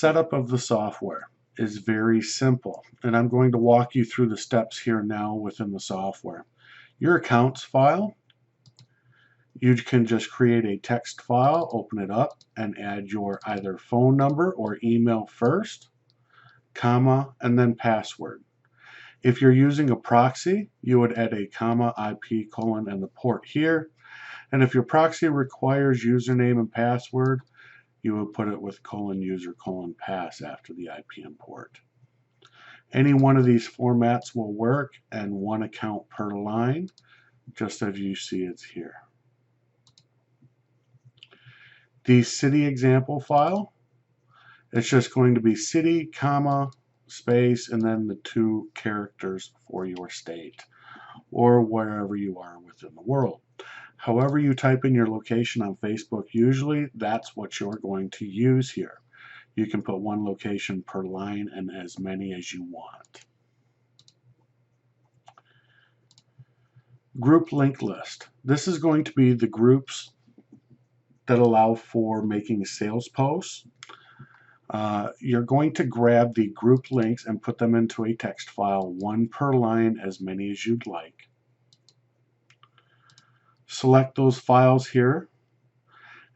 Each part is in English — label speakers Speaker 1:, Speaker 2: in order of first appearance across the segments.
Speaker 1: setup of the software is very simple, and I'm going to walk you through the steps here now within the software. Your accounts file, you can just create a text file, open it up, and add your either phone number or email first, comma, and then password. If you're using a proxy, you would add a comma, IP, colon, and the port here. And if your proxy requires username and password, you would put it with colon user colon pass after the IP and port. Any one of these formats will work, and one account per line, just as you see it's here. The city example file, it's just going to be city, comma, space, and then the 2 characters for your state or wherever you are within the world. However you type in your location on Facebook, usually that's what you're going to use here. You can put 1 location per line and as many as you want. Group link list. This is going to be the groups that allow for making sales posts. You're going to grab the group links and put them into a text file, 1 per line, as many as you'd like. Select those files here.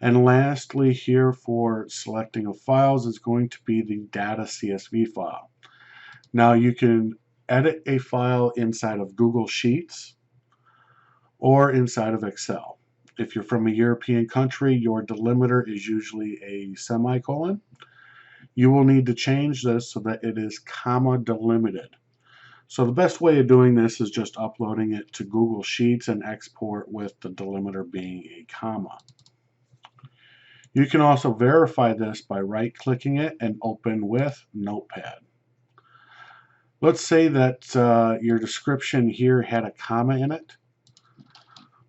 Speaker 1: And lastly, here for selecting of files is going to be the data CSV file. Now you can edit a file inside of Google Sheets or inside of Excel. If you're from a European country, your delimiter is usually a semicolon. You will need to change this so that it is comma delimited. So the best way of doing this is just uploading it to Google Sheets and export with the delimiter being a comma. You can also verify this by right-clicking it and open with Notepad. Let's say that your description here had a comma in it.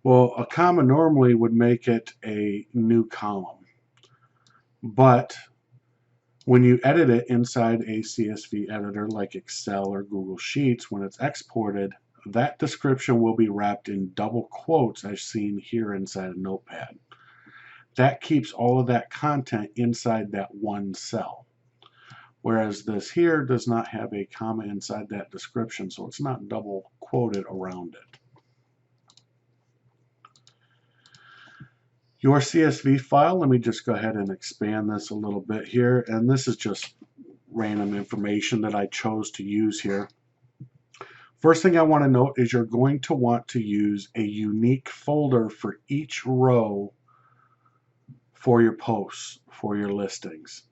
Speaker 1: Well, a comma normally would make it a new column, but when you edit it inside a CSV editor like Excel or Google Sheets, when it's exported, that description will be wrapped in double quotes as seen here inside a Notepad. That keeps all of that content inside that one cell. Whereas this here does not have a comma inside that description, so it's not double quoted around it. Your CSV file, let me just go ahead and expand this a little bit here, and this is just random information that I chose to use here. First thing I want to note is you're going to want to use a unique folder for each row for your posts, for your listings.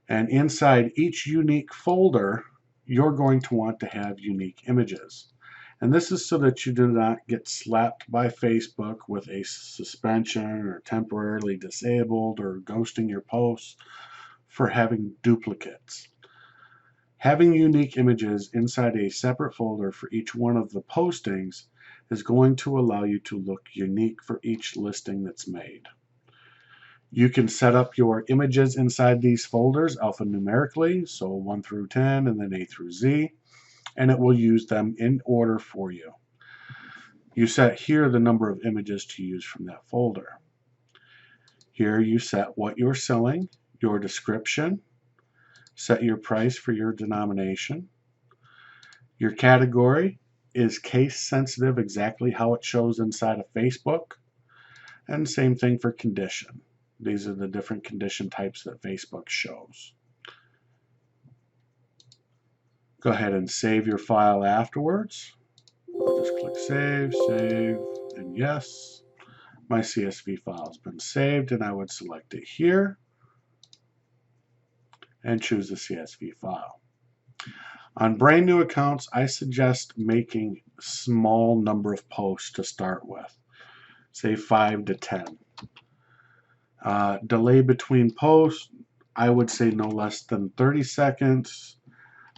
Speaker 1: And inside each unique folder, you're going to want to have unique images. And this is so that you do not get slapped by Facebook with a suspension or temporarily disabled or ghosting your posts for having duplicates. Having unique images inside a separate folder for each one of the postings is going to allow you to look unique for each listing that's made. You can set up your images inside these folders alphanumerically, so 1 through 10 and then A through Z, and it will use them in order for you. You set here the number of images to use from that folder. Here you set what you're selling, your description, set your price for your denomination. Your category is case sensitive, exactly how it shows inside of Facebook, and same thing for condition. These are the different condition types that Facebook shows. Go ahead and save your file afterwards. I'll just click save, save, and yes. My CSV file has been saved, and I would select it here and choose the CSV file. On brand new accounts, I suggest making a small number of posts to start with, say 5 to 10. Delay between posts, I would say no less than 30 seconds,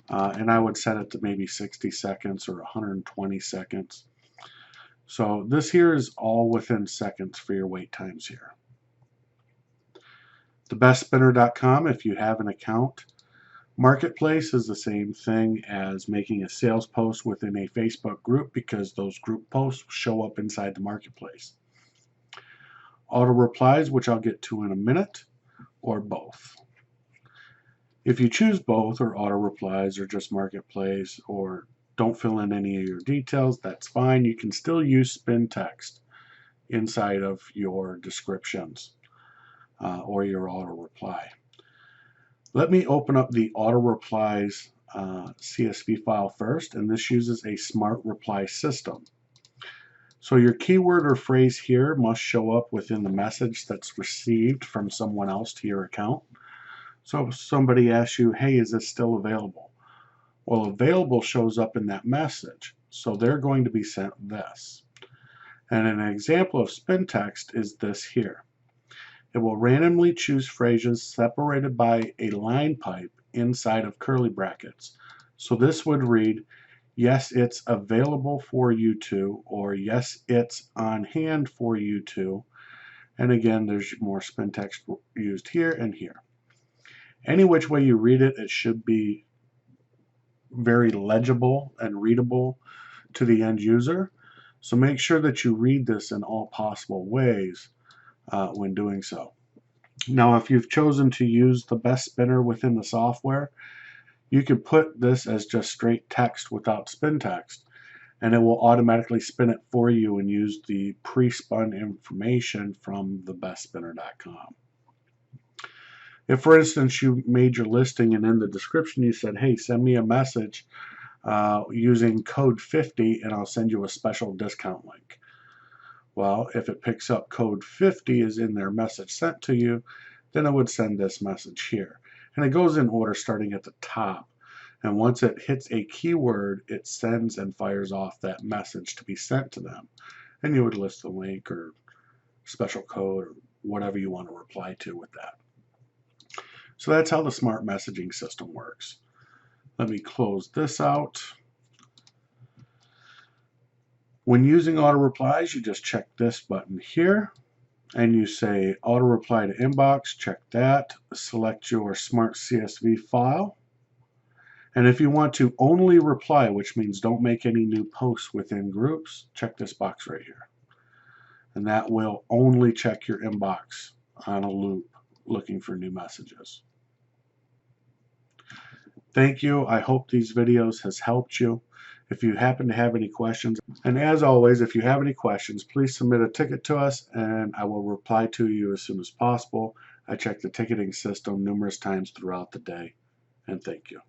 Speaker 1: and I would set it to maybe 60 seconds or 120 seconds. So this here is all within seconds for your wait times here. Thebestspinner.com, if you have an account. Marketplace is the same thing as making a sales post within a Facebook group because those group posts show up inside the marketplace. Auto replies, which I'll get to in a minute, or both. If you choose both, or auto replies, or just marketplace, or don't fill in any of your details, that's fine. You can still use spin text inside of your descriptions or your auto reply. Let me open up the auto replies CSV file first, and this uses a smart reply system. So your keyword or phrase here must show up within the message that's received from someone else to your account. So if somebody asks you, hey, is this still available? Well, available shows up in that message, so they're going to be sent this. And an example of spin text is this here. It will randomly choose phrases separated by a line pipe inside of curly brackets. So this would read, yes, it's available for you to, or yes, it's on hand for you to. And again, there's more spin text used here and here. Any which way you read it, it should be very legible and readable to the end user. So make sure that you read this in all possible ways when doing so. Now, if you've chosen to use the best spinner within the software, you could put this as just straight text without spin text, and it will automatically spin it for you and use the pre-spun information from thebestspinner.com. If, for instance, you made your listing and in the description you said, hey, send me a message using code 50 and I'll send you a special discount link. Well, if it picks up code 50 is in their message sent to you, then it would send this message here. And it goes in order starting at the top. And once it hits a keyword, it sends and fires off that message to be sent to them. And you would list the link or special code or whatever you want to reply to with that. So that's how the smart messaging system works. Let me close this out. When using auto replies, you just check this button here and you say auto reply to inbox, check that, select your smart CSV file. And if you want to only reply, which means don't make any new posts within groups, check this box right here. And that will only check your inbox on a loop looking for new messages. Thank you. I hope these videos has helped you. If you happen to have any questions, and as always, if you have any questions, please submit a ticket to us and I will reply to you as soon as possible. I check the ticketing system numerous times throughout the day, and thank you.